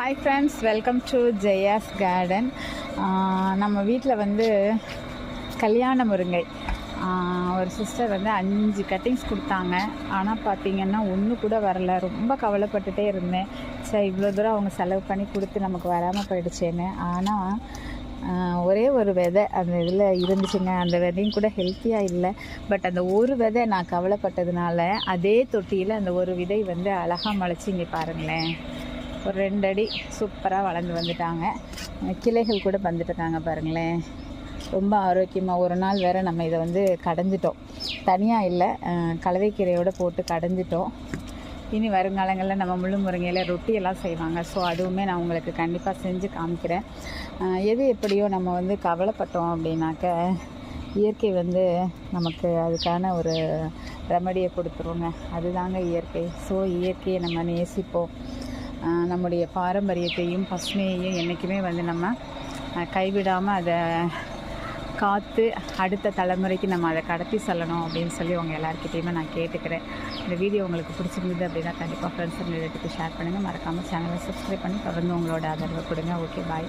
Hi friends, welcome to Jaya's garden. நம்ம வீட்டில் வந்து கல்யாண முருங்கை ஒரு சிஸ்டர் வந்து 5 கட்டிங்ஸ் கொடுத்தாங்க. ஆனால் பார்த்திங்கன்னா ஒன்று கூட வரல. ரொம்ப கவலைப்பட்டுட்டே இருந்தேன். சரி, இவ்வளோ தூரம் அவங்க செலவு பண்ணி கொடுத்து நமக்கு வராமல் போயிடுச்சேன்னு. ஆனால் ஒரே ஒரு விதை அந்த இதில் இருந்துச்சுங்க. அந்த விதையும் கூட ஹெல்த்தியாக இல்லை. பட் அந்த ஒரு விதை நான் கவலைப்பட்டதுனால அதே தொட்டியில் அந்த ஒரு விதை வந்து அழகாக முளைச்சி இங்கே பாருங்களேன், ஒரு 2 அடி சூப்பராக வளர்ந்து வந்துட்டாங்க. கிளைகள் கூட வந்துட்டுருக்காங்க பாருங்களேன். ரொம்ப ஆரோக்கியமாக. ஒரு நாள் வேறு நம்ம இதை வந்து கடைஞ்சிட்டோம், தனியாக இல்லை, கலவைக்கீரையோடு போட்டு கடைஞ்சிட்டோம். இனி வருங்காலங்களில் நம்ம முள்ளு முருங்கையில் ரொட்டியெல்லாம் செய்வாங்க. ஸோ அதுவுமே நான் உங்களுக்கு கண்டிப்பாக செஞ்சு காமிக்கிறேன். எது எப்படியோ நம்ம வந்து கவலைப்பட்டோம் அப்படின்னாக்க இயற்கை வந்து நமக்கு அதுக்கான ஒரு ரெமடியை கொடுத்துருவோங்க. அதுதாங்க இயற்கை. ஸோ இயற்கையை நம்ம நேசிப்போம். நம்முடைய பாரம்பரியத்தையும் பசுமையையும் என்றைக்குமே வந்து நம்ம கைவிடாமல் அதை காத்து அடுத்த தலைமுறைக்கு நம்ம அதை கடத்தி செல்லணும் அப்படின்னு சொல்லி உங்கள் எல்லாருக்கிட்டையுமே நான் கேட்டுக்கிறேன். இந்த வீடியோ உங்களுக்கு பிடிச்சிருந்தது அப்படின்னா கண்டிப்பாக ஃப்ரெண்ட்ஸ் ரிலேட்டிவ்க்கு ஷேர் பண்ணுங்கள். மறக்காமல் சேனலை சப்ஸ்கிரைப் பண்ணி தொடர்ந்து உங்களோட ஆதரவை கொடுங்க. ஓகே, பாய்.